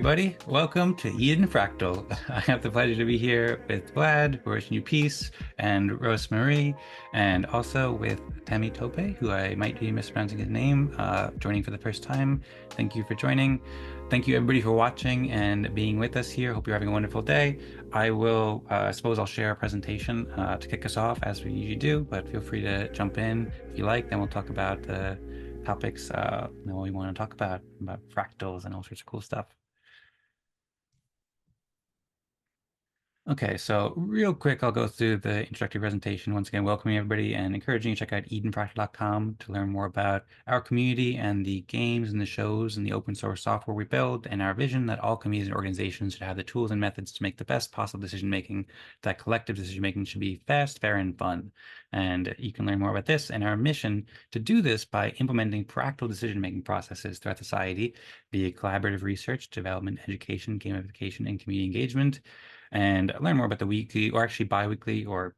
everybody. Welcome to Eden Fractal. I have the pleasure to be here with Vlad, who is new piece, and Rosmari, and also with Temi Tope, who I might be mispronouncing his name, joining for the first time. Thank you for joining. Thank you everybody for watching and being with us here. Hope you're having a wonderful day. I suppose I'll share a presentation to kick us off as we usually do, but feel free to jump in if you like. Then we'll talk about the topics that we want to talk about fractals and all sorts of cool stuff. Okay, so real quick, I'll go through the introductory presentation. Once again, welcoming everybody and encouraging you to check out edenfractal.com to learn more about our community and the games and the shows and the open source software we build, and our vision that all communities and organizations should have the tools and methods to make the best possible decision making, that collective decision making should be fast, fair, and fun. And you can learn more about this and our mission to do this by implementing practical decision making processes throughout society via collaborative research, development, education, gamification, and community engagement, and learn more about the weekly or actually bi-weekly or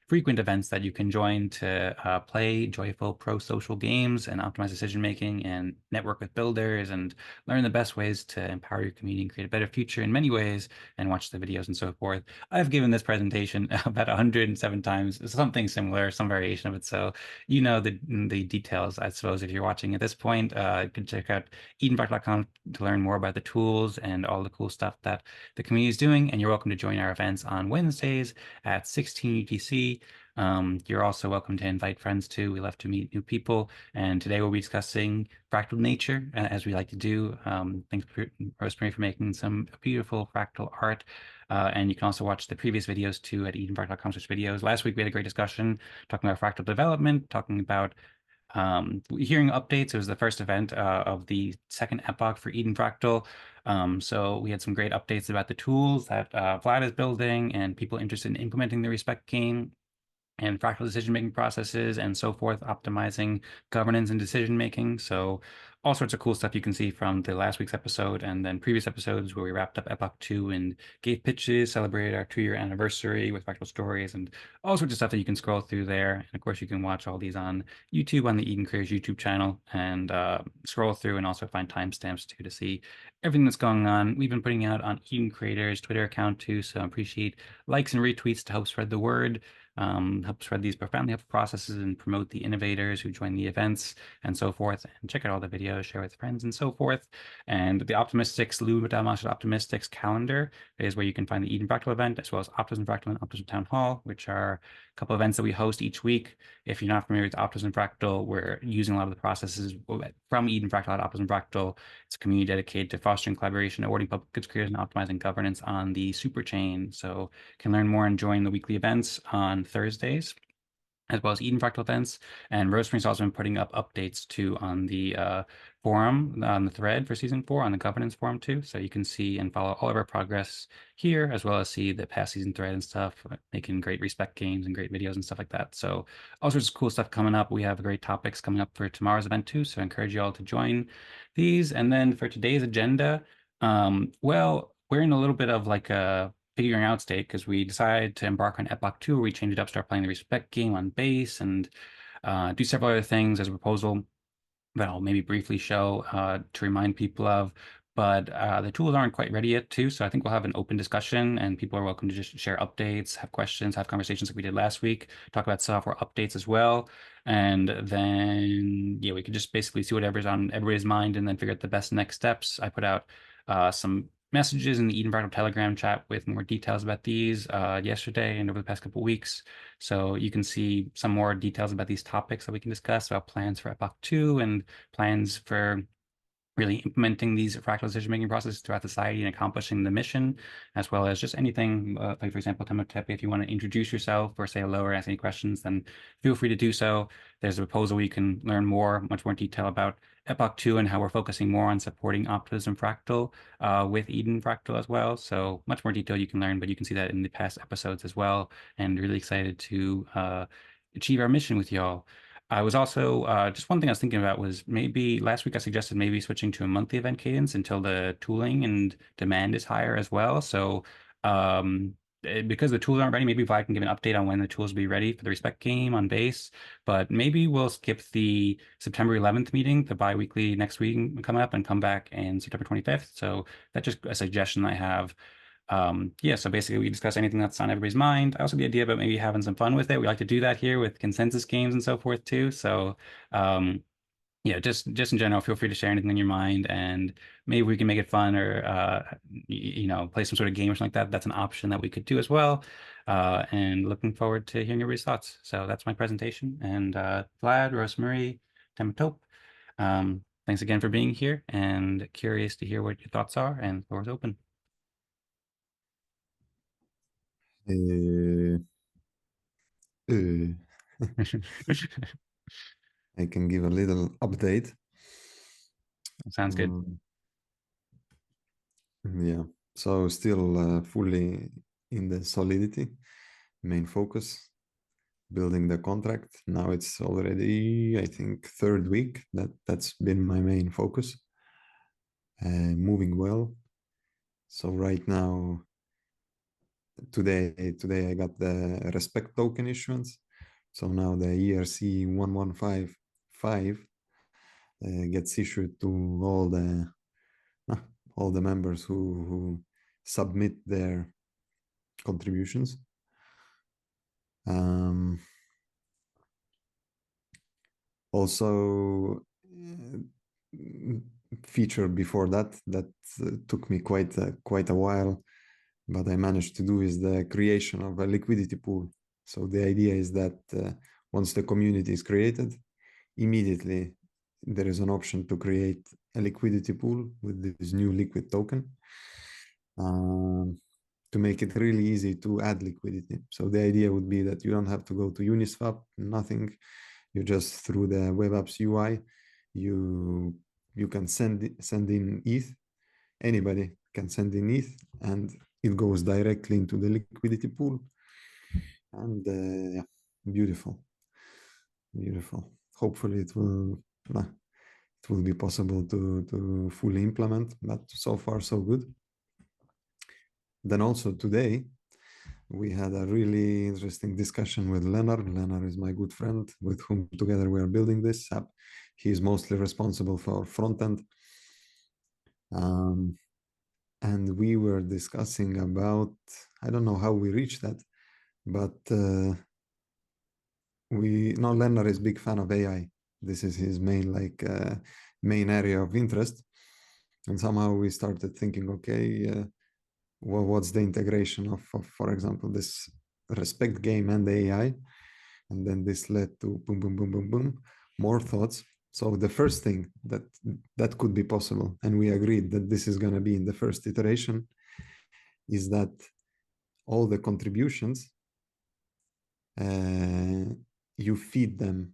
frequent events that you can join to play joyful pro-social games and optimize decision making and network with builders and learn the best ways to empower your community and create a better future in many ways, and watch the videos and so forth. I've given this presentation about 107 times, something similar, some variation of it. So you know the details, I suppose, if you're watching at this point. You can check out edenfractal.com to learn more about the tools and all the cool stuff that the community is doing. And you're welcome to join our events on Wednesdays at 16 UTC. You're also welcome to invite friends too. We love to meet new people. And today we'll be discussing fractal nature, as we like to do. Thanks, Rosemary, for making some beautiful fractal art. And you can also watch the previous videos too at edenfractal.com/videos. Last week we had a great discussion talking about fractal development, talking about hearing updates. It was the first event of the second epoch for Eden Fractal. So we had some great updates about the tools that Vlad is building and people interested in implementing the respect game and fractal decision-making processes and so forth, optimizing governance and decision-making. So all sorts of cool stuff you can see from the last week's episode and then previous episodes where we wrapped up Epoch 2 and gave pitches, celebrated our 2-year anniversary with fractal stories, and all sorts of stuff that you can scroll through there. And of course, you can watch all these on YouTube, on the Eden Creators YouTube channel, and scroll through and also find timestamps too to see everything that's going on. We've been putting out on Eden Creators Twitter account too, so I appreciate likes and retweets to help spread the word. Help spread these profoundly helpful processes and promote the innovators who join the events and so forth. And check out all the videos, share with friends and so forth. And the Optimistics, Optimistics calendar is where you can find the Eden Fractal event, as well as Optimism Fractal and Optimism Town Hall, which are a couple events that we host each week. If you're not familiar with Optimism Fractal, we're using a lot of the processes from Eden Fractal at Optimism Fractal. It's a community dedicated to fostering collaboration, awarding public goods creators, and optimizing governance on the superchain. So you can learn more and join the weekly events on Thursdays, as well as Eden Fractal events. And Rosemary's also been putting up updates too on the forum, on the thread for season 4, on the governance forum too. So you can see and follow all of our progress here, as well as see the past season thread and stuff, making great respect games and great videos and stuff like that. So all sorts of cool stuff coming up. We have great topics coming up for tomorrow's event too. So I encourage you all to join these. And then for today's agenda, well, we're in a little bit of like a figuring out state because we decided to embark on Epoch 2, where we changed it up, start playing the respect game on base, and do several other things as a proposal that I'll maybe briefly show to remind people of. But the tools aren't quite ready yet too, so I think we'll have an open discussion and people are welcome to just share updates, have questions, have conversations like we did last week, talk about software updates as well. And then, yeah, we could just basically see whatever's on everybody's mind and then figure out the best next steps. I put out some messages in the Eden Fractal Telegram chat with more details about these yesterday and over the past couple of weeks. So you can see some more details about these topics that we can discuss, about plans for Epoch 2 and plans for really implementing these fractal decision-making processes throughout society and accomplishing the mission, as well as just anything, like for example, Temotepe, if you want to introduce yourself or say hello or ask any questions, then feel free to do so. There's a proposal where you can learn much more detail about Epoch 2 and how we're focusing more on supporting Optimism Fractal with Eden Fractal as well. So much more detail you can learn, but you can see that in the past episodes as well. And really excited to achieve our mission with y'all. I was also just one thing I was thinking about was maybe last week I suggested maybe switching to a monthly event cadence until the tooling and demand is higher as well. So because the tools aren't ready, maybe Vlad can give an update on when the tools will be ready for the respect game on base. But maybe we'll skip the September 11th meeting, the bi-weekly next week coming up, and come back in September 25th. So that's just a suggestion I have. Yeah, so basically we discuss anything that's on everybody's mind. I also the idea about maybe having some fun with it. We like to do that here with consensus games and so forth too. So yeah, just in general, feel free to share anything in your mind, and maybe we can make it fun, or play some sort of game or something like that. That's an option that we could do as well. And looking forward to hearing everybody's thoughts. So that's my presentation. And Vlad, Rosmari, Tematope, thanks again for being here, and curious to hear what your thoughts are. And the floor is open. Uh, uh, I can give a little update. Sounds good. Yeah, so still fully in the solidity, main focus, building the contract. Now it's already, I think, third week that's been my main focus. Moving well. So right now, today I got the respect token issuance. So now the ERC 1155 gets issued to all the members who submit their contributions. Also, feature before that took me quite a while, but I managed to do is the creation of a liquidity pool. So the idea is that once the community is created, immediately there is an option to create a liquidity pool with this new liquid token to make it really easy to add liquidity. So the idea would be that you don't have to go to Uniswap, nothing. You just through the web apps UI, you can send in ETH. Anybody can send in ETH, and it goes directly into the liquidity pool. And yeah, beautiful. Hopefully it will be possible to fully implement, but so far so good. Then also today we had a really interesting discussion with Lennar. Lennar is my good friend with whom together we are building this app. He is mostly responsible for front end. And we were discussing about, I don't know how we reached that, but we know Lennar is big fan of AI. This is his main area of interest. And somehow we started thinking, okay, well, what's the integration of, for example, this respect game and the AI? And then this led to boom, boom, boom, boom, boom, more thoughts. So the first thing that could be possible, and we agreed that this is going to be in the first iteration, is that all the contributions, you feed them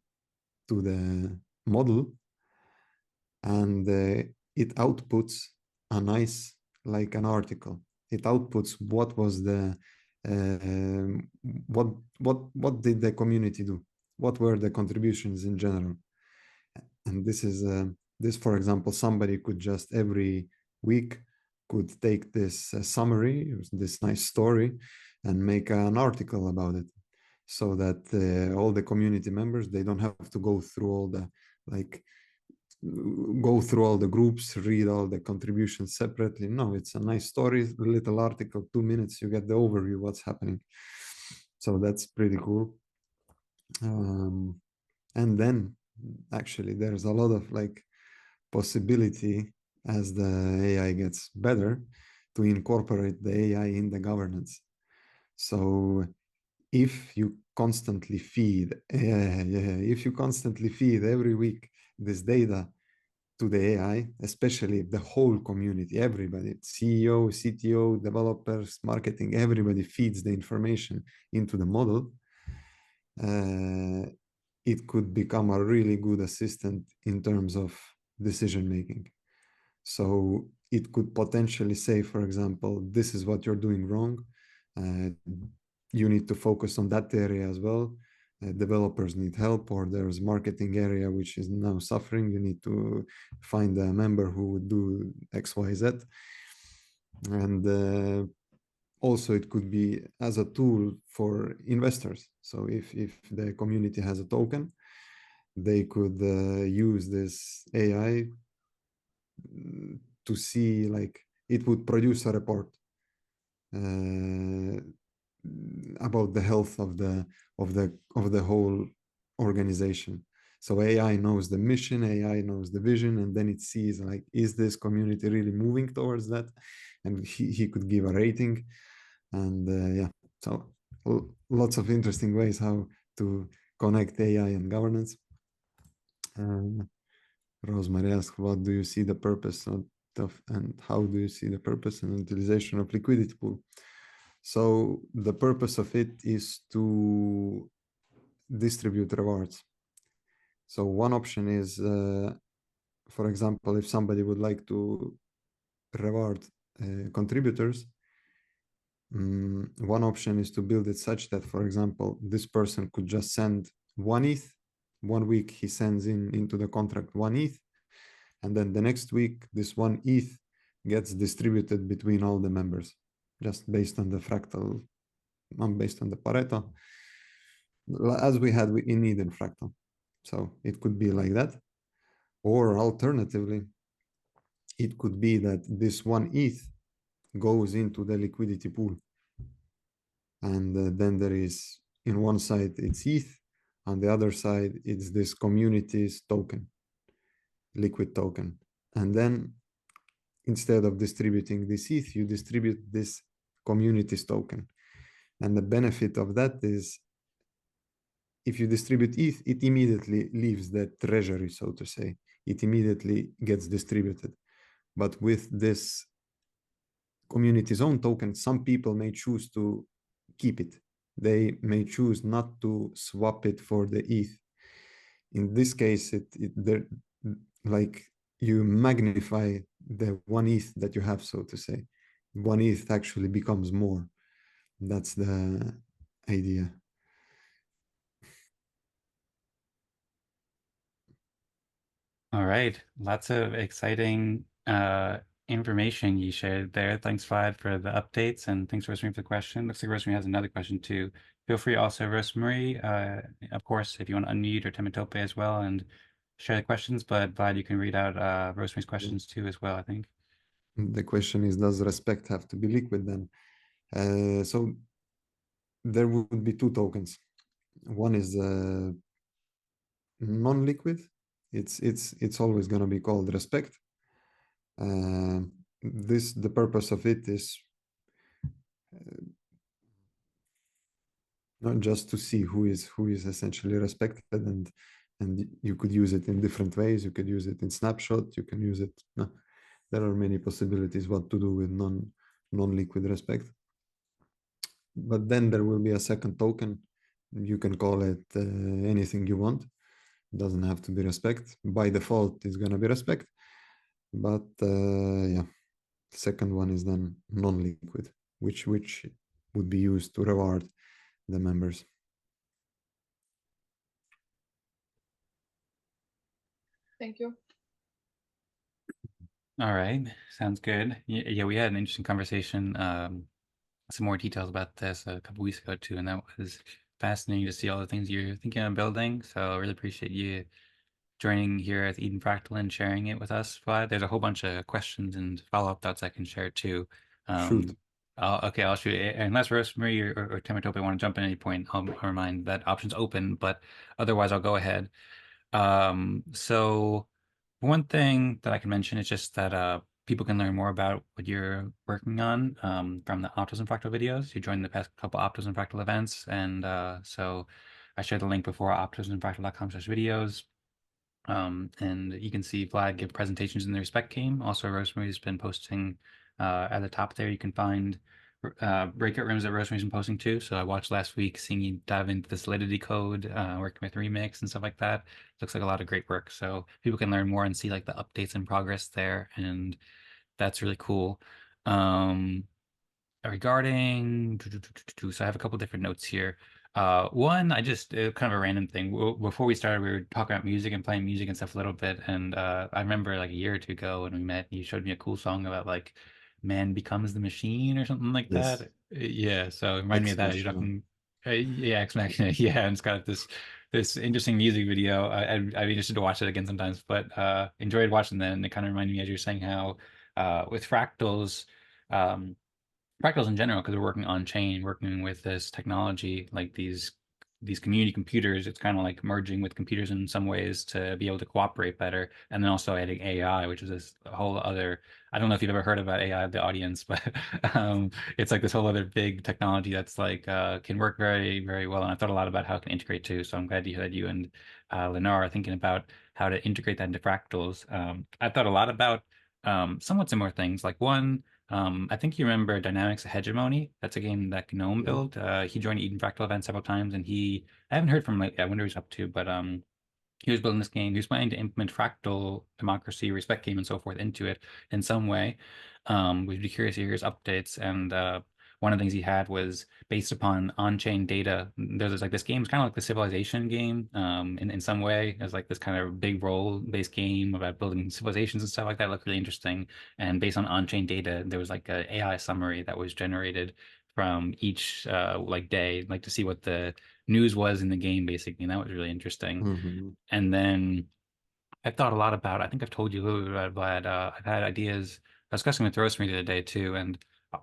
to the model, and it outputs a nice, like an article. It outputs what was the what did the community do, what were the contributions in general. And this, for example, somebody could just every week could take this summary, this nice story, and make an article about it, so that all the community members, they don't have to go through all the groups, read all the contributions separately. No, it's a nice story, little article, 2 minutes, you get the overview what's happening. So that's pretty cool. And then actually there's a lot of possibility as the AI gets better to incorporate the AI in the governance. So if you constantly feed every week this data to the AI, especially the whole community, everybody, CEO, CTO, developers, marketing, everybody feeds the information into the model, it could become a really good assistant in terms of decision making. So it could potentially say, for example, this is what you're doing wrong. You need to focus on that area as well. Developers need help, or there's marketing area which is now suffering. You need to find a member who would do X, Y, Z. And also it could be as a tool for investors. So if the community has a token, they could use this AI to see, like, it would produce a report uh, about the health of the whole organization. So AI knows the mission, AI knows the vision, and then it sees, like, is this community really moving towards that? And he could give a rating. And yeah, so lots of interesting ways how to connect AI and governance. Rosmari asks, what do you see the purpose of, and how do you see the purpose and utilization of liquidity pool? So the purpose of it is to distribute rewards. So one option is, for example, if somebody would like to reward contributors, one option is to build it such that, for example, this person could just send one ETH. 1 week he sends into the contract one ETH, and then the next week this one ETH gets distributed between all the members, just based on the fractal, not based on the Pareto, as we had in Eden Fractal. So it could be like that. Or alternatively, it could be that this one ETH goes into the liquidity pool. And then there is, in one side, it's ETH. On the other side, it's this community's token, liquid token. And then instead of distributing this ETH, you distribute this community's token. And the benefit of that is, if you distribute ETH, it immediately leaves the treasury, so to say. It immediately gets distributed. But with this community's own token, some people may choose to keep it. They may choose not to swap it for the ETH. In this case, like, you magnify the one ETH that you have, so to say. One ETH actually becomes more. That's the idea. All right. Lots of exciting information you shared there. Thanks, Vlad, for the updates, and thanks, Rosemary, for the question. Looks like Rosemary has another question too. Feel free also, Rosemary, of course, if you want to unmute, or Temitope as well and share the questions, but Vlad, you can read out Rosemary's questions too as well, I think. The question is, does respect have to be liquid then? So there would be two tokens. One is non-liquid. It's always going to be called respect. The purpose of it is not just to see who is essentially respected, and you could use it in different ways. You could use it in snapshot. You can use it. No, there are many possibilities what to do with non-liquid respect. But then there will be a second token. You can call it anything you want. It doesn't have to be respect. By default, it's gonna be respect. But yeah, the second one is then non-liquid, which would be used to reward the members. Thank you. All right, sounds good. Yeah, we had an interesting conversation, some more details about this a couple weeks ago too, and that was fascinating to see all the things you're thinking of building. So I really appreciate you joining here at Eden Fractal and sharing it with us, Vlad. There's a whole bunch of questions and follow-up thoughts I can share too. Shoot. Okay, I'll shoot it. Unless Rosemary or Temitope want to jump in at any point, I'll remind that option's open, but otherwise I'll go ahead. So one thing that I can mention is just that people can learn more about what you're working on from the Optimism Fractal videos. You joined the past couple Optimism Fractal events, and so I shared the link before, optimismfractal.com/videos. And you can see Vlad give presentations in the Respect game. Also, Rosemary's been posting at the top there. You can find breakout rooms that Rosemary's been posting too. So I watched last week, seeing you dive into the Solidity code, working with Remix and stuff like that. Looks like a lot of great work. So people can learn more and see like the updates and progress there, and that's really cool. Regarding, so I have a couple different notes here. One, I just kind of a random thing. Before we started, we were talking about music and playing music and stuff a little bit, and I remember like a year or two ago when we met, you showed me a cool song about like man becomes the machine or something like Yes. that. Yeah, so it reminded me Ex of that. You're Machina. talking, yeah, Ex Machina. Yeah, and it's got this interesting music video. I'd be interested to watch it again sometimes, but enjoyed watching that. And it kind of reminded me, as you're saying, how with fractals, um, fractals in general, because we're working on chain, working with this technology, like these community computers, it's kind of like merging with computers in some ways to be able to cooperate better. And then also adding AI, which is this whole other, I don't know if you've ever heard about AI, the audience, but it's like this whole other big technology that's like can work very, very well. And I've thought a lot about how it can integrate too. So I'm glad to hear that you and Lennar are thinking about how to integrate that into fractals. I've thought a lot about somewhat similar things. Like one, I think you remember Dynamics Hegemony. That's a game that Gnome Yeah. built. He joined Eden Fractal event several times, and I haven't heard from him lately. I wonder what he's up to, but he was building this game. He was planning to implement fractal democracy, respect game, and so forth into it in some way. We'd be curious to hear his updates. And one of the things he had was based upon on-chain data. There's like this game is kind of like the Civilization game in some way. It's like this kind of big role-based game about building civilizations and stuff like that. It looked really interesting. And based on on-chain data, there was like an AI summary that was generated from each like day, like to see what the news was in the game, basically. And that was really interesting. Hmm. And then I've thought a lot about, I think I've told you a little bit about Vlad. I've had ideas. I was discussing with Rosmari the other day too, and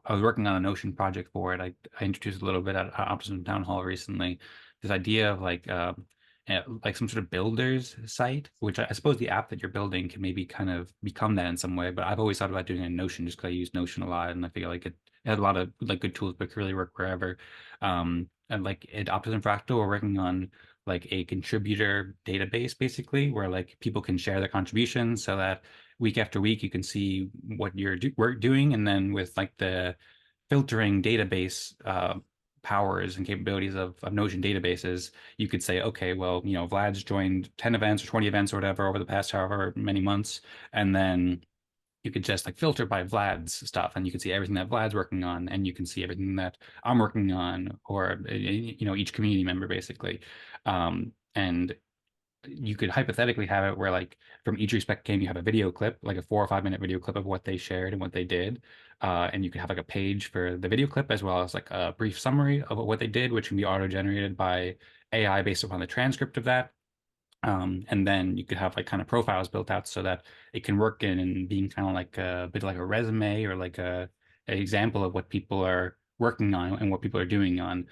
I was working on a Notion project for it. I introduced a little bit at Optimism Town Hall recently. This idea of like some sort of builder's site, which I suppose the app that you're building can maybe kind of become that in some way. But I've always thought about doing it in Notion just because I use Notion a lot, and I feel like it had a lot of like good tools, but could really work wherever. And like at Optimism Fractal, we're working on like a contributor database basically where like people can share their contributions so that week after week you can see what you're doing, and then with like the filtering database powers and capabilities of Notion databases, you could say, okay, well, Vlad's joined 10 events or 20 events or whatever over the past however many months, and then you could just like filter by Vlad's stuff, and you can see everything that Vlad's working on, and you can see everything that I'm working on, or each community member basically. And you could hypothetically have it where like from each respect game you have a video clip, like a 4 or 5 minute video clip of what they shared and what they did, and you could have like a page for the video clip as well as like a brief summary of what they did, which can be auto generated by AI based upon the transcript of that. And then you could have like kind of profiles built out so that it can work in and being kind of like a bit like a resume or like an example of what people are working on and what people are doing on,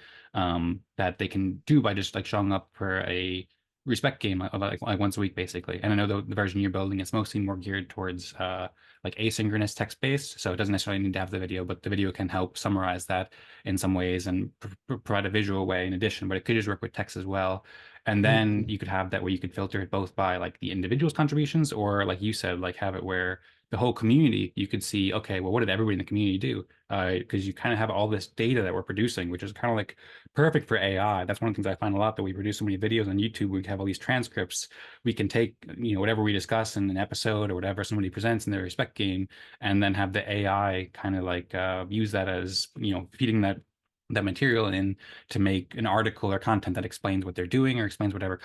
that they can do by just like showing up for a respect game like once a week basically. And I know the version you're building is mostly more geared towards like asynchronous text based, so it doesn't necessarily need to have the video, but the video can help summarize that in some ways and provide a visual way in addition, but it could just work with text as well. And then Okay. you could have that where you could filter it both by like the individual's contributions, or like you said, like have it where the whole community, you could see, okay, well, what did everybody in the community do? Because you kind of have all this data that we're producing, which is kind of like perfect for AI. That's one of the things I find a lot, that we produce so many videos on YouTube. We have all these transcripts. We can take, whatever we discuss in an episode or whatever somebody presents in their respect game, and then have the AI kind of like use that as, feeding that material in to make an article or content that explains what they're doing or explains whatever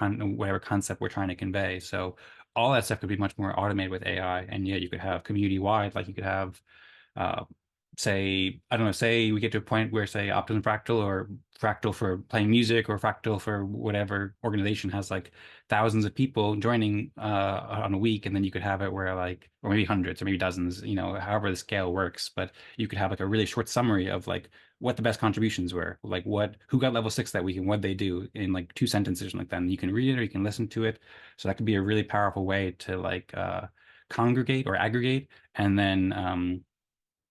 concept we're trying to convey. So all that stuff could be much more automated with AI, and yet you could have community wide, like you could have uh, say, I don't know, say we get to a point where, say, Optimism Fractal or Fractal for playing music or Fractal for whatever organization has like thousands of people joining on a week, and then you could have it where like, or maybe hundreds or maybe dozens, however the scale works, but you could have like a really short summary of like what the best contributions were, like who got level 6 that week and what they do in like 2 sentences or like that. And you can read it or you can listen to it. So that could be a really powerful way to like congregate or aggregate, and then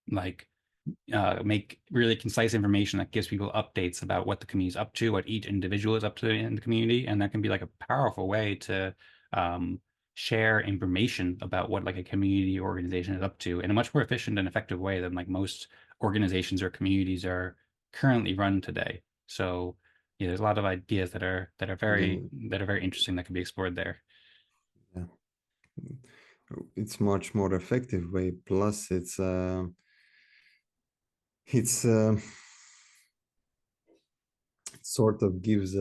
like make really concise information that gives people updates about what the community is up to, what each individual is up to in the community, and that can be like a powerful way to um, share information about what like a community organization is up to in a much more efficient and effective way than like most organizations or communities are currently run today. So yeah, there's a lot of ideas Yeah. that are very interesting that can be explored there. Yeah. It's much more effective way. Plus, it's sort of gives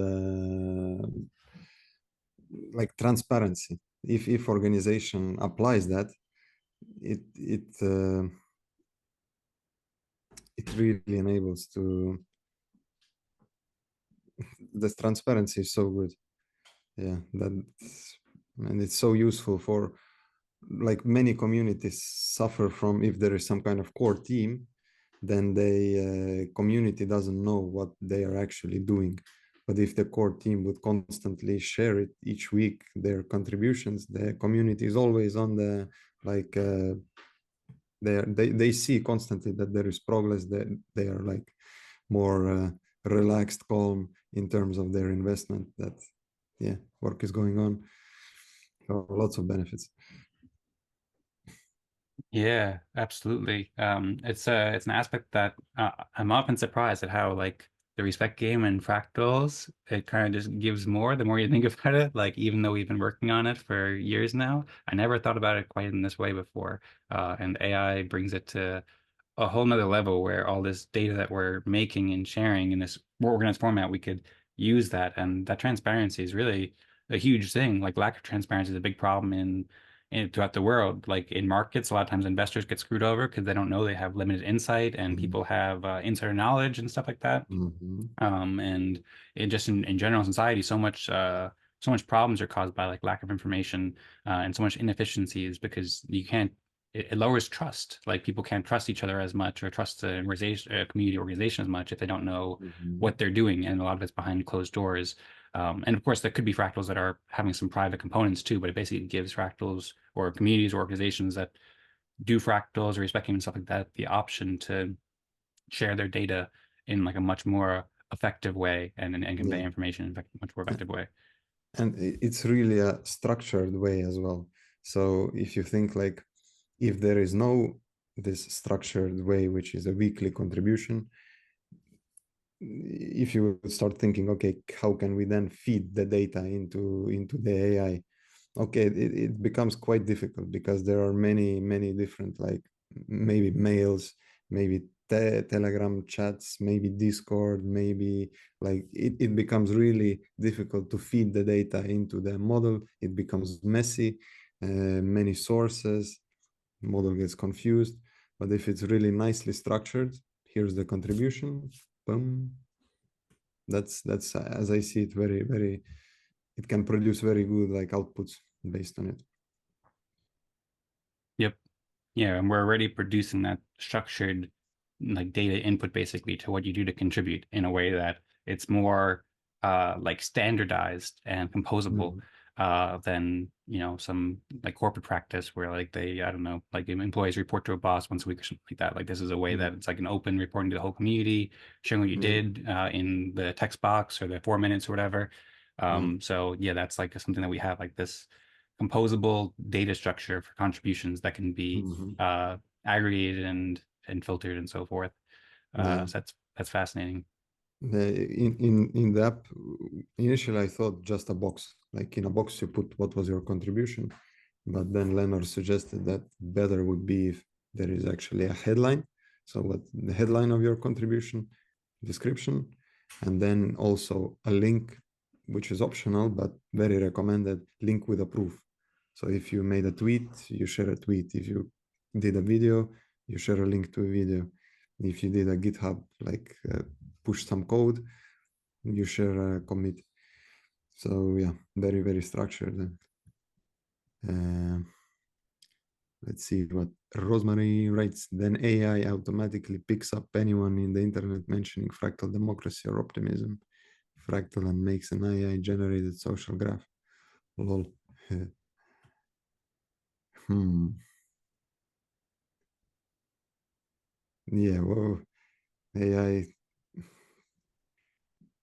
like transparency. If organization applies that, it it really enables to the transparency is so good. Yeah, and it's so useful for, like, many communities suffer from, if there is some kind of core team, then the community doesn't know what they are actually doing. But if the core team would constantly share it each week, their contributions, the community is always on the, like, they see constantly that there is progress, that they are like more relaxed, calm in terms of their investment, that yeah, work is going on. So lots of benefits. Yeah, absolutely. It's an aspect that I'm often surprised at how like the respect game and fractals, it kind of just gives more the more you think about it. Like even though we've been working on it for years now, I never thought about it quite in this way before. And AI brings it to a whole nother level where all this data that we're making and sharing in this more organized format, we could use that. And that transparency is really a huge thing. Like lack of transparency is a big problem in throughout the world. Like in markets, a lot of times investors get screwed over because they don't know they have limited insight and Mhm. people have insider knowledge and stuff like that. Mhm. And it just in general society, so much problems are caused by like lack of information and so much inefficiencies because you can't. It lowers trust. Like people can't trust each other as much or trust the organization, community organization as much if they don't know Mhm. what they're doing, and a lot of it's behind closed doors. And of course, there could be fractals that are having some private components too, but it basically gives fractals or communities or organizations that do fractals or respecting and stuff like that the option to share their data in like a much more effective way and convey Yeah, information in a much more effective way. and it's really a structured way as well. So if you think, like, if there is no this structured way, which is a weekly contribution, if you would start thinking, okay, how can we then feed the data into the AI? Okay, it becomes quite difficult because there are many different, like, maybe mails, maybe telegram chats, maybe discord, maybe, like, it becomes really difficult to feed the data into the model. It becomes messy, many sources, model gets confused. But if it's really nicely structured, here's the contribution, boom, that's as I see it, very, it can produce very good, like, outputs based on it. Yep. Yeah, and we're already producing that structured like data input basically to what you do to contribute in a way that it's more like standardized and composable Mhm. than some like corporate practice where like they I don't know like employees report to a boss once a week or something like that. Like this is a way that Mhm. it's like an open reporting to the whole community, showing what you Yeah, did in the text box or the 4 minutes or whatever. yeah. So yeah, that's like something that we have like this composable data structure for contributions that can be Mhm. aggregated and filtered and so forth. Yeah. So that's fascinating. In the app, initially I thought just a box. Like, in a box you put what was your contribution, but then Lennar suggested that better would be if there is actually a headline. So what the headline of your contribution, description, and then also a link, which is optional but very recommended, link with a proof. So if you made a tweet, you share a tweet. If you did a video, you share a link to a video. If you did a GitHub, like, push some code, you share a commit. So yeah, very structured. Uh, let's see what Rosmari writes. Then AI automatically picks up anyone in the internet mentioning fractal democracy or optimism. Fractal and makes an AI generated social graph. Lol. Hmm. Yeah, whoa. AI,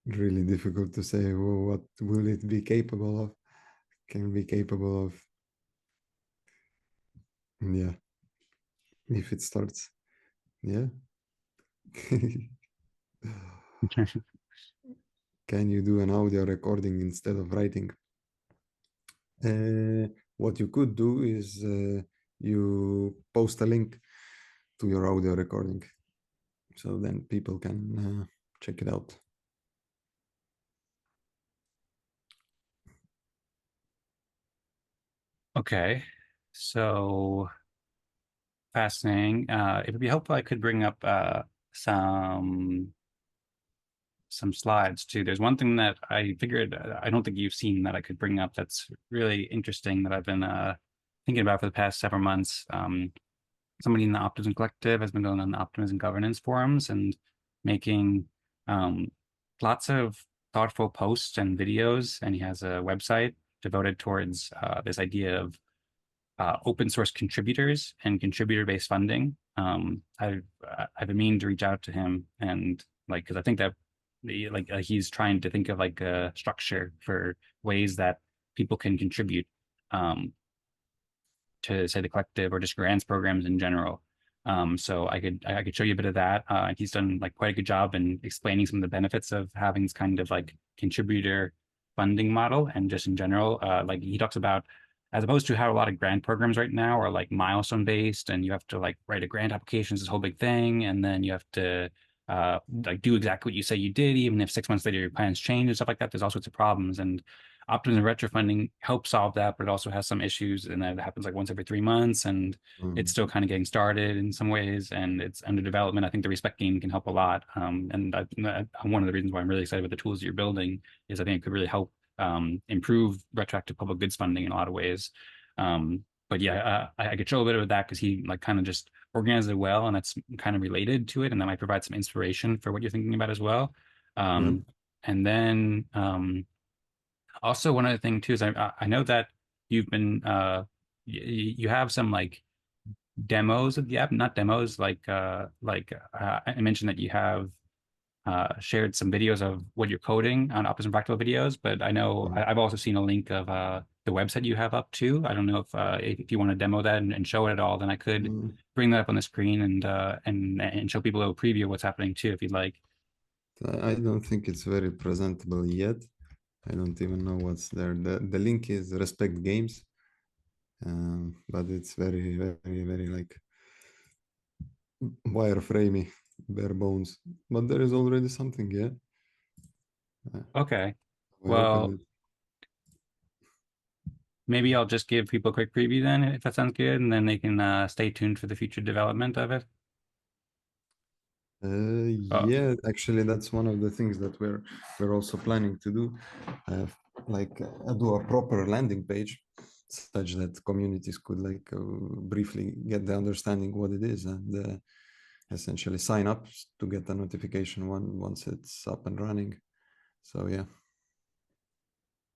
really difficult to say. Whoa, what will it be capable of? Can be capable of, yeah, if it starts. Yeah. Can you do an audio recording instead of writing? What you could do is, you post a link to your audio recording, so then people can check it out. Okay, so fascinating. It would be helpful I could bring up some slides too. There's one thing that I figured I don't think you've seen that I could bring up that's really interesting that I've been thinking about for the past several months. Somebody in the Optimism Collective has been going on the Optimism governance forums and making lots of thoughtful posts and videos, and he has a website devoted towards this idea of open source contributors and contributor-based funding. I've been meaning to reach out to him and like because I think that he's trying to think of like a structure for ways that people can contribute to say the collective or just grants programs in general. So I could show you a bit of that. He's done like quite a good job in explaining some of the benefits of having this kind of like contributor funding model and just in general. Like he talks about as opposed to how a lot of grant programs right now are like milestone based and you have to like write a grant application is this whole big thing and then you have to like do exactly what you say you did even if 6 months later your plans change and stuff like that. There's all sorts of problems and Optimism retro funding helps solve that, but it also has some issues and that happens like once every 3 months and it's still kind of getting started in some ways and it's under development. I think the respect game can help a lot. And one of the reasons why I'm really excited about the tools you're building is I think it could really help improve retroactive public goods funding in a lot of ways. But yeah, I could show a bit of that because he like kind of just organizes it well and that's kind of related to it and that might provide some inspiration for what you're thinking about as well. Yeah. And then also, one other thing too is I know that you've been you have some like demos of the app, not demos I mentioned that you have shared some videos of what you're coding on Optimism Fractal videos, but I know I've also seen a link of the website you have up too. I don't know if you want to demo that and show it at all, then I could bring that up on the screen and show people a little preview of what's happening too, if you'd like. I don't think it's very presentable yet. I don't even know what's there. The link is Respect Games, but it's very, very, very like wireframey, bare bones. But there is already something, yeah. Okay. I Well, open it. maybe I'll just give people a quick preview then, if that sounds good, and then they can stay tuned for the future development of it. Oh, Yeah, actually, that's one of the things that we're also planning to do, like do a proper landing page, such that communities could like briefly get the understanding what it is and essentially sign up to get a notification once it's up and running. So yeah.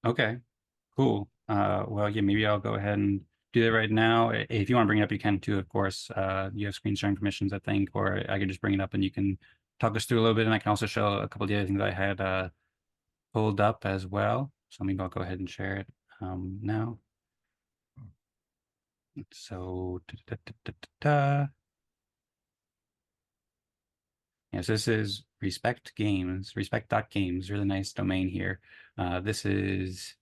okay, cool. Well, yeah, maybe I'll go ahead and do that right now. If you want to bring it up, you can too, of course. You have screen sharing permissions, I think, or I could just bring it up and you can talk us through a little bit, and I can also show a couple of the other things I had pulled up as well. So maybe I'll go ahead and share it now. So, yes, this is Respect Games, respect.games, really nice domain here. This is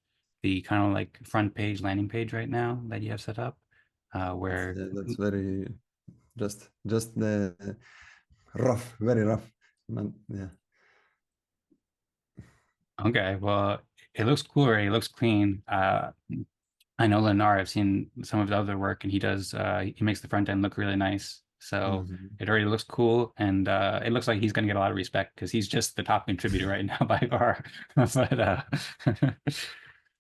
the kind of like front page landing page right now that you have set up, where That's very just the rough, very rough. Yeah. okay, well, it looks cool, right? It looks clean. I know Lennar, I've seen some of the other work and he does he makes the front end look really nice. So it already looks cool and it looks like he's gonna get a lot of respect because he's just the top contributor right now by far.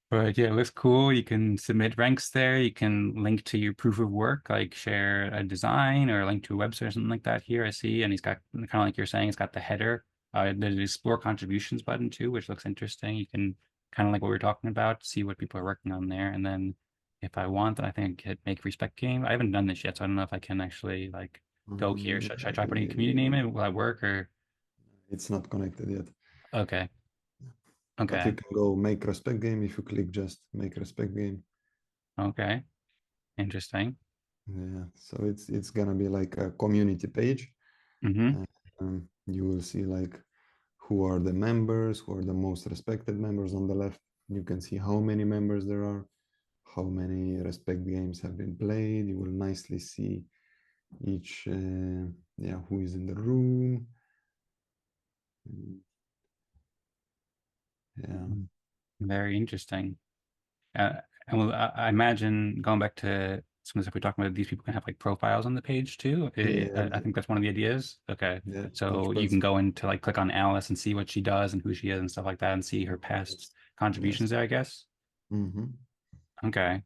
But yeah, it looks cool. You can submit ranks there. You can link to your proof of work, like share a design or link to a website or something like that here. I see. And he's got kind of like you're saying, it's got the header. There's the explore contributions button too, which looks interesting. You can kind of like what we were talking about, see what people are working on there. And then if I want, then I think I could make respect game. I haven't done this yet, so I don't know if I can actually like go here. Should I try putting a community name in? Will that work or? It's not connected yet. Okay. But you Okay. can go make respect game if you click just make respect game. Okay. Interesting. Yeah, so it's gonna be like a community page. Mm-hmm. You will see like who are the members, who are the most respected members on the left. You can see how many members there are, how many respect games have been played. You will nicely see each, yeah, who is in the room. Yeah. Very interesting. And well, I imagine going back to some of the stuff we're talking about, these people can have like profiles on the page too. I think that's one of the ideas. Okay. Yeah, So each you can person. go into like click on Alice and see what she does and who she is and stuff like that and see her past contributions Yes. there, I guess. Okay.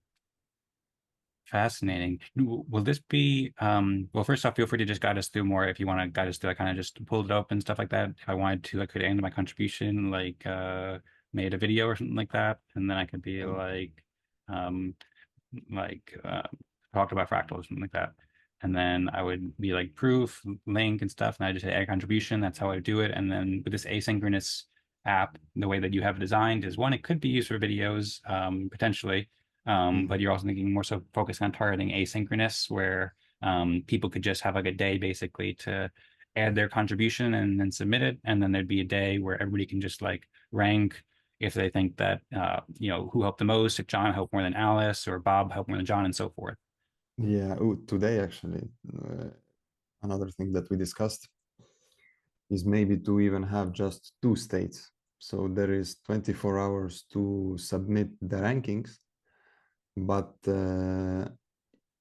Fascinating. Will this be well, first off, feel free to just guide us through more if you want to guide us through. I kind of just pulled it up and stuff like that. If I wanted to, I could end my contribution, like made a video or something like that, and then I could be um like talked about fractals or something like that. And then I would be like proof, link and stuff, and I just say add contribution. That's how I would do it. And then with this asynchronous app, the way that you have it designed is one, it could be used for videos, potentially. But you're also thinking more so focused on targeting asynchronous, where people could just have like a day basically to add their contribution and then submit it. And then there'd be a day where everybody can just like rank if they think that who helped the most, if John helped more than Alice or Bob helped more than John and so forth. Yeah. Oh, today actually, another thing that we discussed is maybe to even have just two states. So there is 24 hours to submit the rankings, but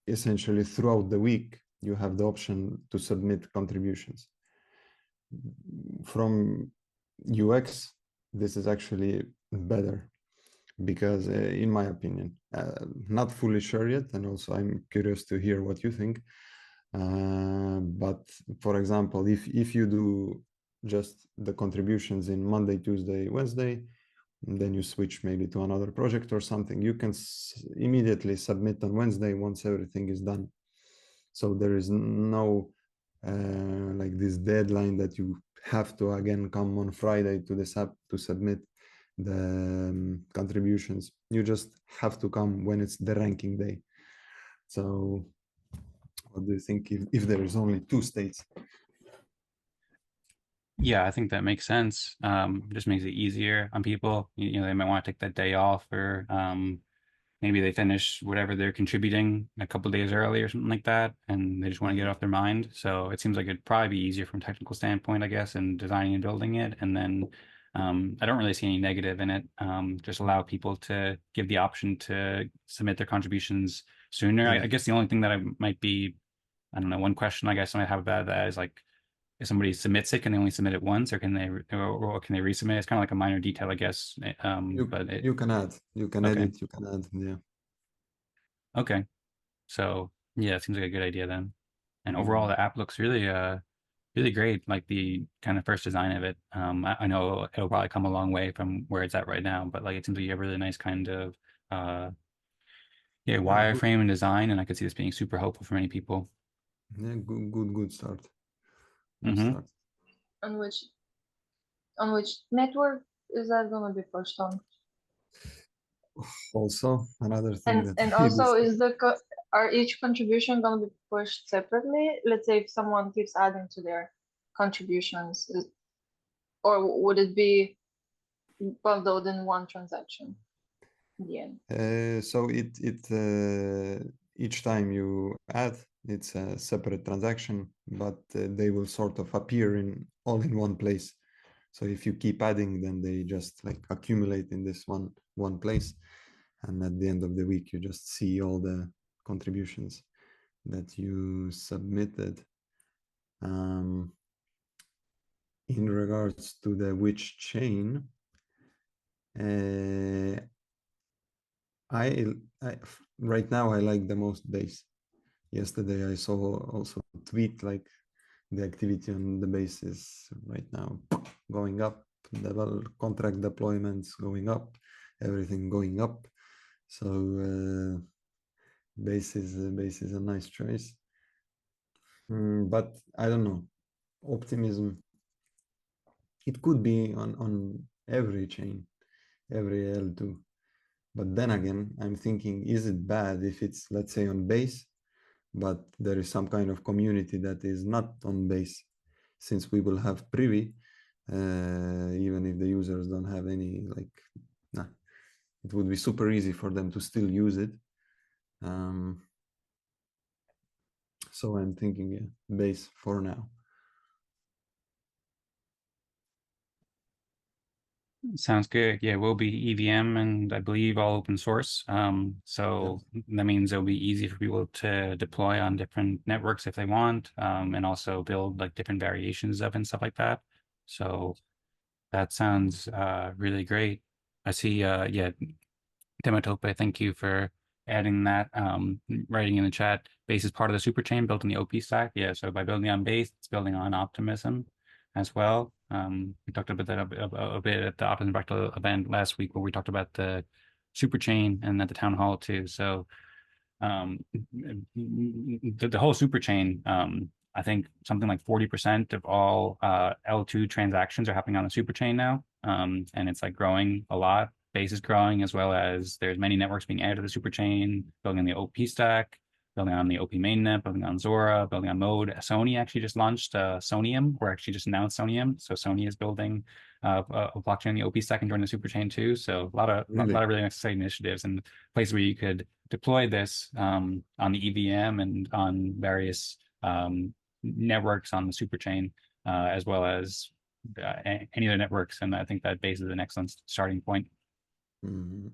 essentially throughout the week, you have the option to submit contributions. From UX, this is actually better because, in my opinion, not fully sure yet, and also I'm curious to hear what you think. But for example, if you do just the contributions in Monday, Tuesday, Wednesday, then you switch maybe to another project or something, you can immediately submit on Wednesday once everything is done. So there is no like this deadline that you have to again come on Friday to the sub to submit the contributions. You just have to come when it's the ranking day. So what do you think if there is only two states? Yeah, I think that makes sense. Just makes it easier on people. They might want to take that day off or maybe they finish whatever they're contributing a couple days early or something like that, and they just want to get it off their mind. So it seems like it'd probably be easier from a technical standpoint, I guess, in designing and building it. And then I don't really see any negative in it. Just allow people to give the option to submit their contributions sooner. I Yes. guess the only thing that I might be, I don't know, one question I guess I might have about that is like, if somebody submits it, can they only submit it once, or can they resubmit? It's kind of like a minor detail, I guess. But it You can add, you can okay, edit, you can add. Yeah. okay. So yeah, it seems like a good idea then. And overall, Mm. the app looks really really great. Like the kind of first design of it. I know it'll probably come a long way from where it's at right now, but like it seems like you have a really nice kind of uh yeah Yeah, good. wireframe and design, and I could see this being super helpful for many people. Yeah, good start. Good Mm-hmm. start. On which network is that gonna be pushed on? Also, another thing And that and we also discussed. is are each contribution gonna be pushed separately? Let's say if someone keeps adding to their contributions, or would it be bundled in one transaction in the end? So each time you add, it's a separate transaction, but they will sort of appear in all in one place. So if you keep adding, then they just like accumulate in this one place, and at the end of the week, you just see all the contributions that you submitted. In regards to the which chain, uh, I right now I like the most base. Yesterday I saw also a tweet like the activity on the base is right now going up, the contract deployments going up, everything going up. So base is a nice choice. But I don't know. Optimism. It could be on every chain, every L2. But then again, I'm thinking, is it bad if it's, let's say, on base, but there is some kind of community that is not on base, since we will have privy, even if the users don't have any, like, nah, it would be super easy for them to still use it. So I'm thinking, yeah, base for now. Sounds good. Yeah, we'll be EVM and I believe all open source. So that means it'll be easy for people to deploy on different networks if they want, and also build like different variations of and stuff like that. So that sounds really great. I see, yeah, Demotope, thank you for adding that. Writing in the chat, Base is part of the superchain built in the OP stack. Yeah, so by building on Base, it's building on Optimism as well. We talked about that a bit at the Optimism Fractal event last week, where we talked about the superchain and at the town hall too. So the whole super chain, I think something like 40% of all L2 transactions are happening on the super chain now. And it's like growing a lot. Base is growing, as well as there's many networks being added to the super chain, building on the OP stack, building on the OP mainnet, building on Zora, building on Mode. Sony actually just launched Sonium, or actually just announced Sonium. So Sony is building a blockchain on the OP stack and joining the super chain too. So a lot of really exciting initiatives and places where you could deploy this on the EVM and on various networks on the superchain, as well as any other networks. And I think that Base is an excellent starting point. Mhm.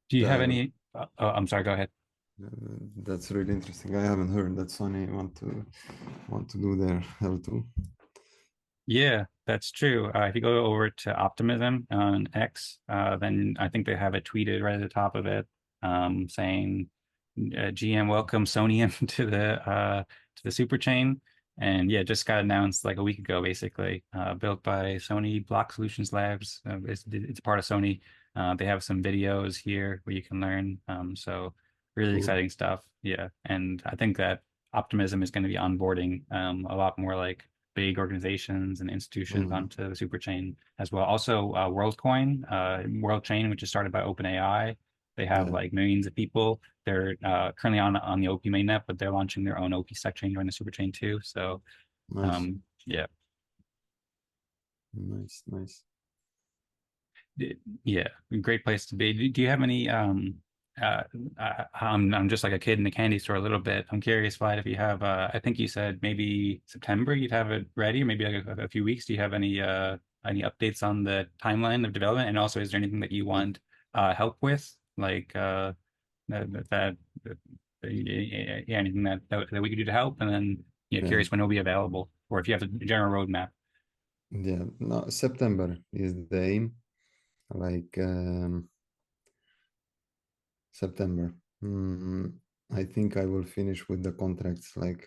Do you have any? Oh, I'm sorry. Go ahead. That's really interesting. I haven't heard that Sony want to do their L2. Yeah, that's true. If you go over to Optimism on X, then I think they have it tweeted right at the top of it, saying GM welcome Sonium to the super chain. And yeah, just got announced like a week ago, basically. Built by Sony Block Solutions Labs. It's part of Sony. They have some videos here where you can learn. So really Cool. exciting stuff. Yeah, and I think that Optimism is going to be onboarding a lot more like big organizations and institutions onto the super chain as well. Also, WorldCoin, World Chain, which is started by OpenAI. They have like millions of people. They're currently on the OP mainnet, but they're launching their own OP stack chain during the super chain too. So, Nice. Yeah, Nice. yeah, great place to be. Do you have any? Uh, I'm just like a kid in a candy store a little bit. I'm curious, Vlad, if you have. I think you said maybe September you'd have it ready, or maybe like a few weeks. Do you have any updates on the timeline of development? And also, is there anything that you want help with, like yeah, anything that we could do to help? And then yeah, Yeah. curious when it'll be available, or if you have a general roadmap. Yeah. No, September is the aim. Like September. I think I will finish with the contracts like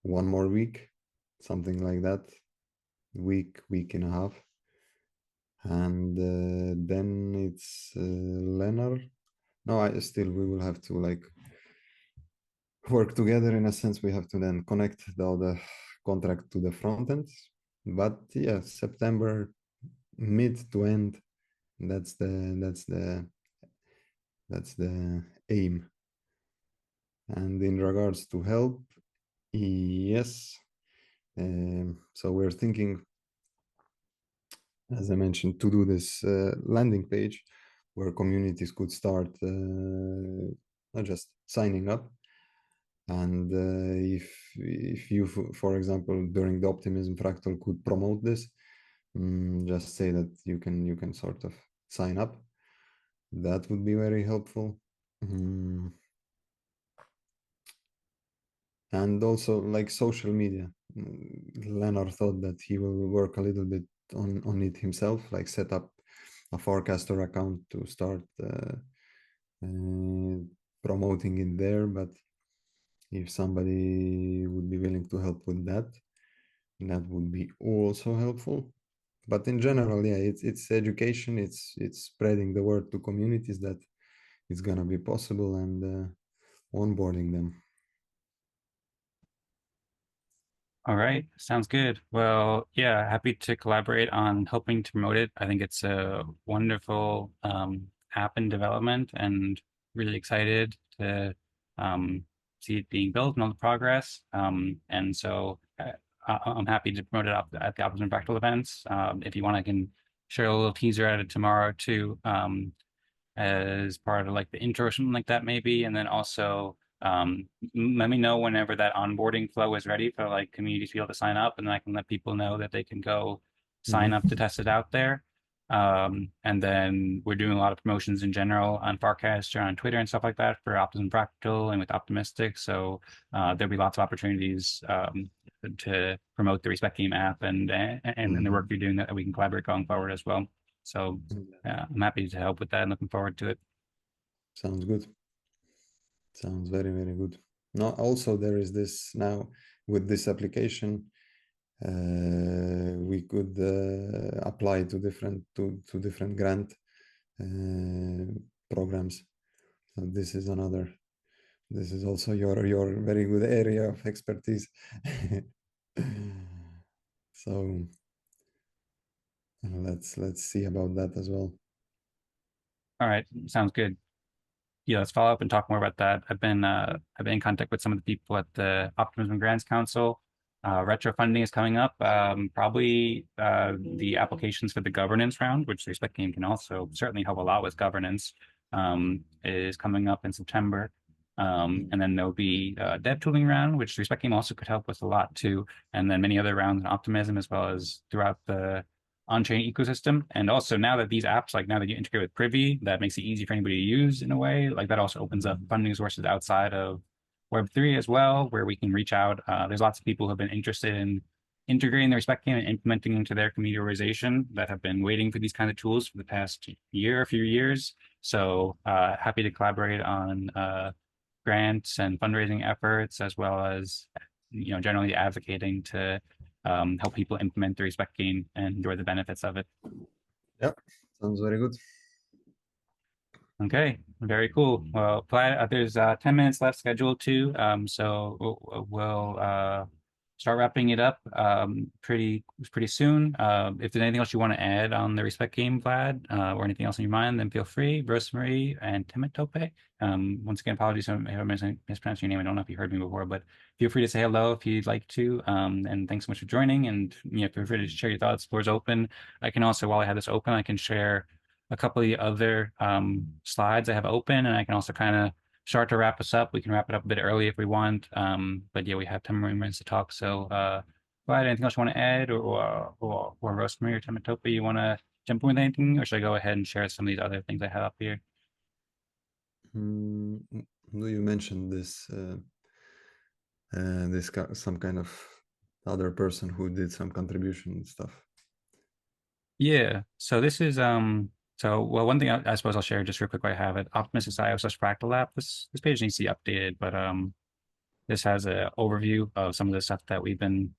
one more week, something like that. Week and a half. And then it's Lennar. No, we will have to like work together in a sense. We have to then connect all the contract to the front end. But yeah, September mid to end. That's the aim. And in regards to help, yes. So we're thinking, as I mentioned, to do this landing page where communities could start not just signing up. And if you, for example, during the Optimism Fractal could promote this, just say that you can sort of sign up. That would be very helpful. And also like social media. Lennar thought that he will work a little bit on it himself, like set up a forecaster account to start promoting it there. But if somebody would be willing to help with that, that would be also helpful. But in general, yeah, it's education. It's spreading the word to communities that it's gonna be possible and onboarding them. All right, sounds good. Well, yeah, happy to collaborate on helping to promote it. I think it's a wonderful app in development and really excited to see it being built and all the progress. And so I'm happy to promote it up at the Optimism Fractal events. If you want, I can share a little teaser at it tomorrow too, as part of like the intro or something like that maybe. And then also let me know whenever that onboarding flow is ready for like communities to be able to sign up, and then I can let people know that they can go sign up to test it out there. And then we're doing a lot of promotions in general on Farcaster, on Twitter and stuff like that for Optimism Fractal and with Optimistic. So there'll be lots of opportunities to promote the Respect Game app and the work you're doing that we can collaborate going forward as well. So I'm happy to help with that and looking forward to it. Sounds good. Sounds very, very good. No, also there is this now with this application, we could apply to different grant programs. So this is also your very good area of expertise. So let's see about that as well. All right, sounds good. Yeah, let's follow up and talk more about that. I've been in contact with some of the people at the Optimism Grants Council. Retro funding is coming up. Probably the applications for the governance round, which the Respect Game can also certainly help a lot with governance, is coming up in September. And then there'll be a dev tooling round, which the Respect Game also could help with a lot too. And then many other rounds in Optimism, as well as throughout the on-chain ecosystem. And also now that these apps, like now that you integrate with Privy, that makes it easy for anybody to use in a way. Like that also opens up funding sources outside of Web3 as well, where we can reach out. There's lots of people who have been interested in integrating the Respect Game and implementing into their community organization that have been waiting for these kind of tools for the past year, a few years. So happy to collaborate on grants and fundraising efforts, as well as generally advocating to help people implement the Respect Game and enjoy the benefits of it. Yep, sounds very good. Okay, very cool. Well, there's 10 minutes left scheduled too, so we'll start wrapping it up pretty soon. If there's anything else you want to add on the Respect Game, Vlad, or anything else in your mind, then feel free. Rosmari and Timitope. Once again, apologies if I mispronounced your name. I don't know if you heard me before, but feel free to say hello if you'd like to. And thanks so much for joining. And feel free to share your thoughts. Floor's open. I can also, while I have this open, I can share a couple of the other slides I have open, and I can also kind of start to wrap us up. We can wrap it up a bit early if we want, but yeah, we have 10 more minutes to talk. So, Vlad, anything else you want to add, or Rosmari or Timitope, you want to jump in with anything, or should I go ahead and share some of these other things I have up here? You mentioned this some kind of other person who did some contribution and stuff. Yeah. So this is well, one thing I suppose I'll share just real quick while I have it. Optimistic.io/fractal app. This page needs to be updated, but this has an overview of some of the stuff that we've been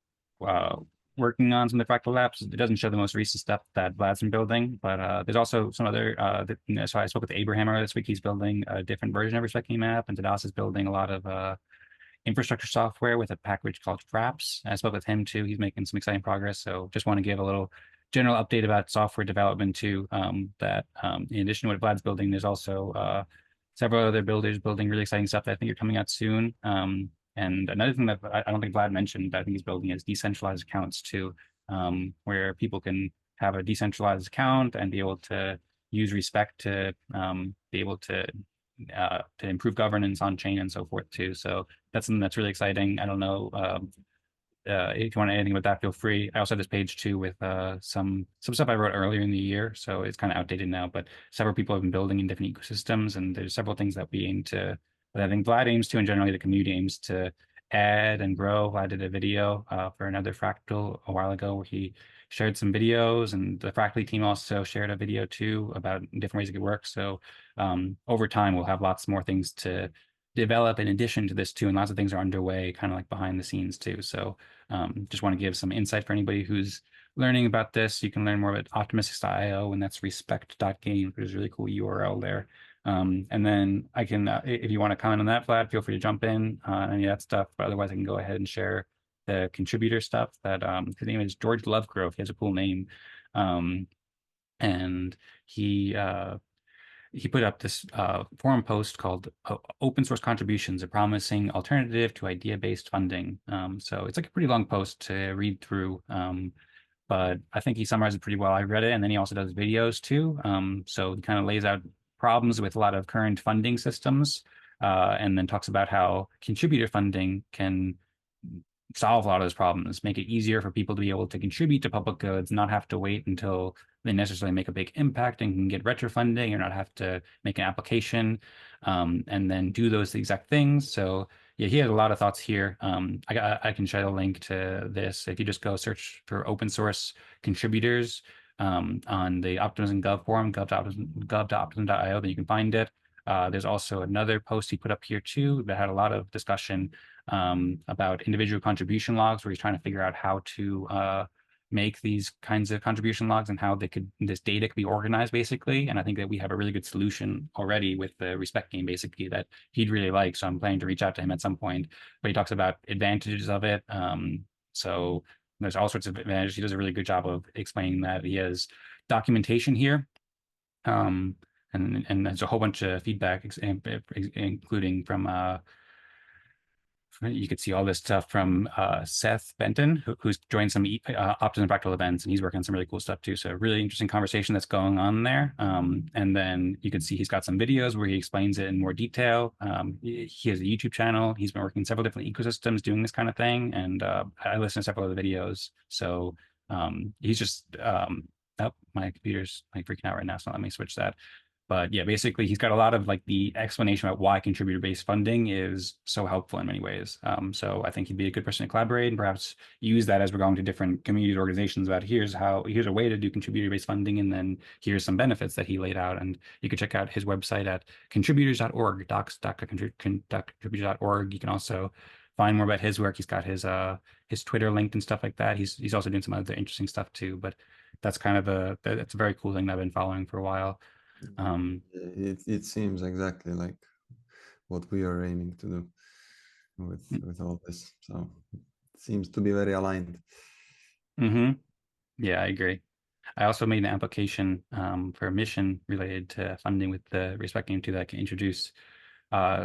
working on, some of the fractal apps. It doesn't show the most recent stuff that Vlad's been building, but there's also some other so I spoke with Abraham earlier this week. He's building a different version of Respect Game app, and Tadas is building a lot of infrastructure software with a package called Fraps. I spoke with him too. He's making some exciting progress. So just want to give a little general update about software development too. That in addition to what Vlad's building, there's also several other builders building really exciting stuff that I think are coming out soon. And another thing that I don't think Vlad mentioned that I think he's building is decentralized accounts too, where people can have a decentralized account and be able to use Respect to be able to improve governance on chain and so forth too. So that's something that's really exciting. I don't know if you want anything about that, feel free. I also have this page too with some stuff I wrote earlier in the year, so it's kind of outdated now. But several people have been building in different ecosystems, and there's several things that we aim to. But I think Vlad aims to, and generally the community aims to add and grow. Vlad did a video for another Fractal a while ago where he shared some videos, and the Fractally team also shared a video too about different ways it could work. So over time, we'll have lots more things to develop in addition to this too, and lots of things are underway, kind of like behind the scenes too. So just want to give some insight for anybody who's learning about this. You can learn more about optimistic.io, and that's respect.game, which is a really cool URL there. And then I can, if you want to comment on that, Vlad, feel free to jump in on any of that stuff. But otherwise, I can go ahead and share the contributor stuff. That his name is George Lovegrove. He has a cool name, and he put up this forum post called "Open Source Contributions: A Promising Alternative to Idea-Based Funding." So it's like a pretty long post to read through, but I think he summarized it pretty well. I read it, and then he also does videos too. So he kind of lays out problems with a lot of current funding systems, and then talks about how contributor funding can solve a lot of those problems, make it easier for people to be able to contribute to public goods, not have to wait until they necessarily make a big impact and can get retro funding, or not have to make an application and then do those exact things. So yeah, he had a lot of thoughts here. I can share the link to this. If you just go search for open source contributors on the Optimism Gov forum, gov.optimism.io, then you can find it. There's also another post he put up here too that had a lot of discussion about individual contribution logs, where he's trying to figure out how to make these kinds of contribution logs and how this data could be organized basically. And I think that we have a really good solution already with the respect game basically that he'd really like. So I'm planning to reach out to him at some point, but he talks about advantages of it. So there's all sorts of advantages. He does a really good job of explaining that. He has documentation here. And there's a whole bunch of feedback, including from you could see all this stuff from Seth Benton, who's joined some Optimism Fractal events, and he's working on some really cool stuff too. So really interesting conversation that's going on there. And then you can see he's got some videos where he explains it in more detail. He has a YouTube channel. He's been working in several different ecosystems doing this kind of thing. And I listen to several of the videos. So he's just, oh, my computer's like freaking out right now. So let me switch that. But yeah, basically, he's got a lot of like the explanation about why contributor-based funding is so helpful in many ways. So I think he'd be a good person to collaborate and perhaps use that as we're going to different community organizations about here's a way to do contributor-based funding, and then here's some benefits that he laid out. And you can check out his website at contributors.org, docs.contributors.org. You can also find more about his work. He's got his Twitter linked and stuff like that. He's also doing some other interesting stuff too. But that's kind of that's a very cool thing that I've been following for a while. It seems exactly like what we are aiming to do with all this. So it seems to be very aligned. Yeah, I agree. I also made an application for a mission related to funding with the Respect Game 2 that I can introduce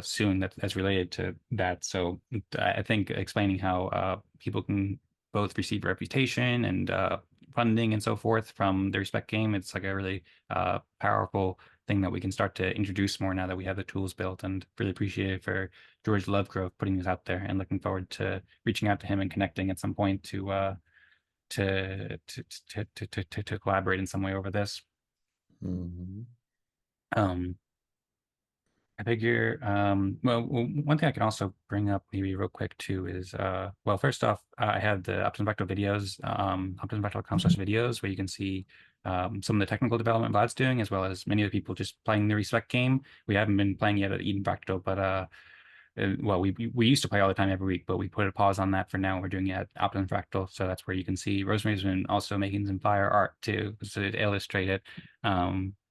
soon that's related to that. So I think explaining how people can both receive reputation and funding and so forth from the Respect Game, it's like a really powerful thing that we can start to introduce more now that we have the tools built, and really appreciate it for George Lovegrove putting this out there, and looking forward to reaching out to him and connecting at some point to collaborate in some way over this. I figure, well, one thing I can also bring up maybe real quick too is, well, first off, I have the Optimism Fractal videos, optimismfractal.com/videos, where you can see some of the technical development Vlad's doing, as well as many of the people just playing the Respect game. We haven't been playing yet at Eden Fractal, but well, we used to play all the time every week, but we put a pause on that for now. We're doing it at Optimism Fractal, so that's where you can see Rosmari's been also making some fire art too, to illustrate it.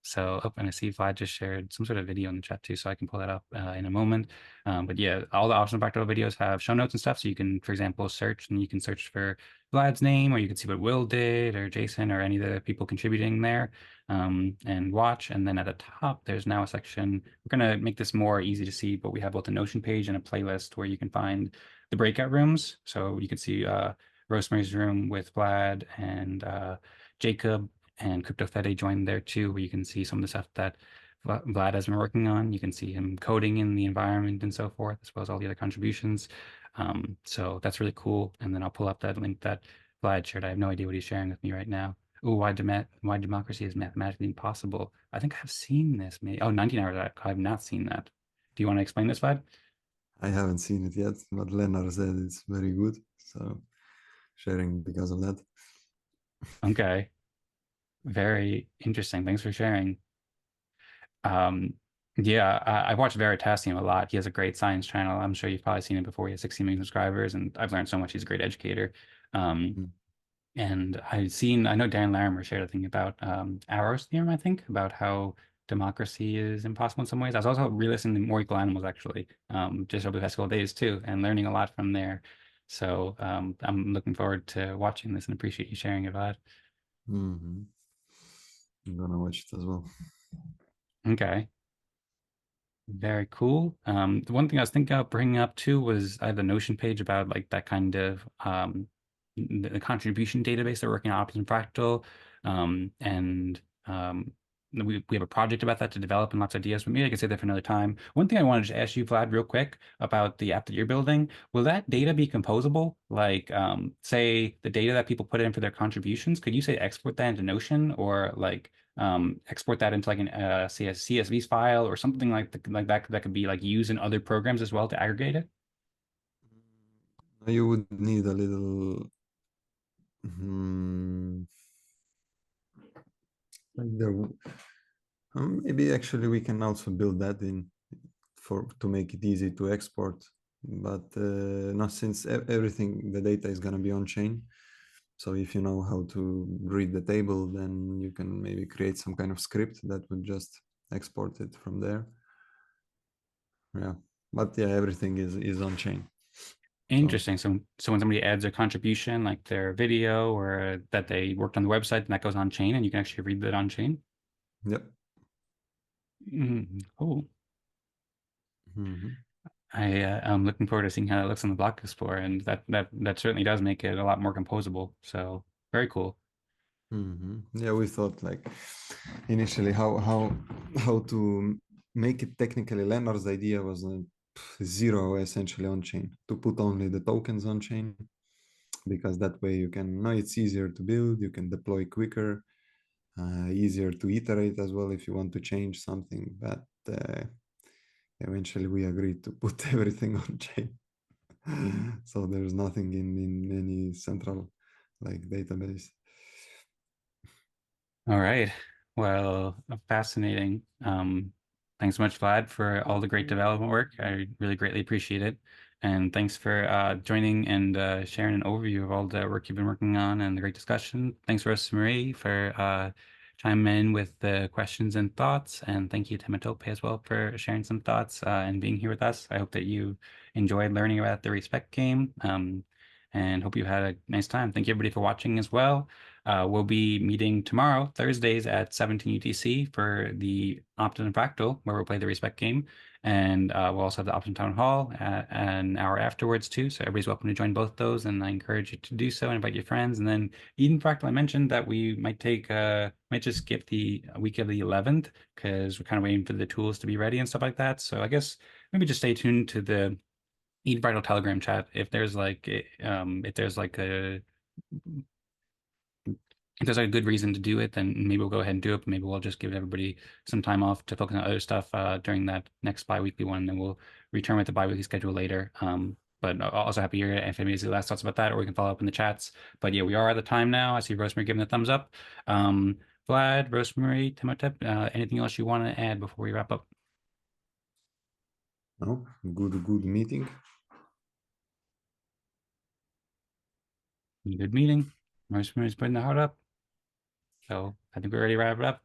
So, oh, and I see Vlad just shared some sort of video in the chat too, so I can pull that up in a moment. But yeah, all the Optimism Fractal videos have show notes and stuff, so you can, for example, search, and you can search for Vlad's name, or you can see what Will did, or Jason, or any of the people contributing there, and watch. And then at the top, there's now a section. We're going to make this more easy to see, but we have both a Notion page and a playlist where you can find the breakout rooms. So you can see Rosemary's room with Vlad and Jacob, and Crypto Fede joined there too, where you can see some of the stuff that Vlad has been working on. You can see him coding in the environment and so forth, as well as all the other contributions. So that's really cool. And then I'll pull up that link that Vlad shared. I have no idea what he's sharing with me right now. Oh, why democracy is mathematically impossible. I think I've seen this. Maybe 19 hours. I have not seen that. Do you want to explain this, Vlad? I haven't seen it yet, but Lennar said it's very good. So sharing because of that. Okay. Very interesting. Thanks for sharing. Yeah, I've watched Veritasium a lot. He has a great science channel. I'm sure you've probably seen it before. He has 16 million subscribers, and I've learned so much. He's a great educator. And I know Dan Larimer shared a thing about Arrow's theorem, I think, about how democracy is impossible in some ways. I was also re-listening to More Equal Animals, actually, just over the past couple of days too, and learning a lot from there. So I'm looking forward to watching this and appreciate you sharing it, Vlad. I'm gonna watch it as well. Okay. Very cool. The one thing I was thinking of bringing up too was I have the Notion page about like that kind of the contribution database they're working on Optimism Fractal, and we have a project about that to develop and lots of ideas, but maybe I can say that for another time. One thing I wanted to ask you, Vlad, real quick about the app that you're building, will that data be composable? Like, say the data that people put in for their contributions, could you say export that into Notion or like export that into like an CSV file or something like that that could be like used in other programs as well to aggregate it? You would need a little like maybe actually we can also build that in to make it easy to export, but not since everything the data is going to be on chain. So if you know how to read the table, then you can maybe create some kind of script that would just export it from there. Yeah, but yeah, everything is on chain. Interesting. So when somebody adds a contribution, like their video or that they worked on the website, and that goes on chain, and you can actually read that on chain. Yep. Cool. I'm looking forward to seeing how it looks on the Block Explorer, and that certainly does make it a lot more composable. So very cool. Yeah, we thought like initially how to make it technically. Lennar's idea was zero essentially on chain, to put only the tokens on chain, because that way you can it's easier to build, you can deploy quicker, easier to iterate as well if you want to change something. But eventually we agreed to put everything on chain. So there's nothing in any central like database. All right. Well, fascinating. Thanks so much, Vlad, for all the great development work. I really greatly appreciate it. And thanks for joining and sharing an overview of all the work you've been working on and the great discussion. Thanks, Rosmari, for chiming in with the questions and thoughts. And thank you, Tematope, as well, for sharing some thoughts and being here with us. I hope that you enjoyed learning about the Respect game and hope you had a nice time. Thank you, everybody, for watching as well. We'll be meeting tomorrow, Thursdays at 17 UTC for the Optimism Fractal, where we'll play the Respect game. And we'll also have the Optimism Town Hall an hour afterwards, too. So everybody's welcome to join both those. And I encourage you to do so and invite your friends. And then Eden Fractal, I mentioned that we might just skip the week of the 11th because we're kind of waiting for the tools to be ready and stuff like that. So I guess maybe just stay tuned to the Eden Fractal Telegram chat if there's like if there's a good reason to do it, then maybe we'll go ahead and do it. But maybe we'll just give everybody some time off to focus on other stuff during that next bi-weekly one. And we'll return with the bi-weekly schedule later. But also happy to hear if anybody has the last thoughts about that, or we can follow up in the chats. But yeah, we are at the time now. I see Rosmari giving the thumbs up. Vlad, Rosmari, Timotep, anything else you want to add before we wrap up? No, good meeting. Good meeting. Rosmari's putting the heart up. So I think we're ready to wrap it up.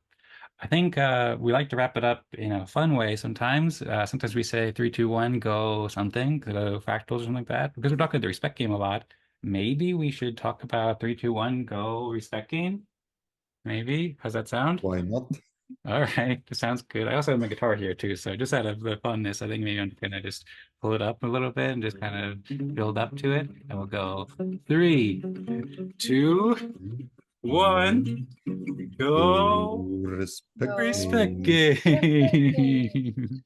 I think we like to wrap it up in a fun way sometimes. Sometimes we say 3, 2, 1, go something, go fractals or something like that. Because we're talking the respect game a lot, maybe we should talk about 3, 2, 1, go respect game. Maybe. How's that sound? Why not? All right, that sounds good. I also have my guitar here too, so just out of the funness, I think maybe I'm gonna just pull it up a little bit and just kind of build up to it. And we'll go 3, 2, 1, go Respect respect games. game.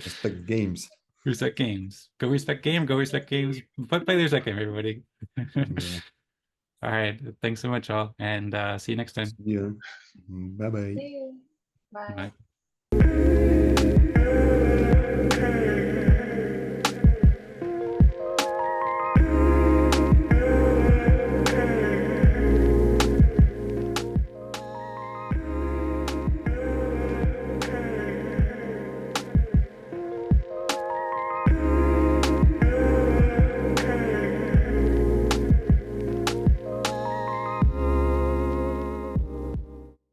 Respect games. Respect games. Go respect game. Go respect games. Play the respect game, everybody. Yeah. All right. Thanks so much, all, and see you next time. Yeah. Bye bye. See you. Bye. Bye.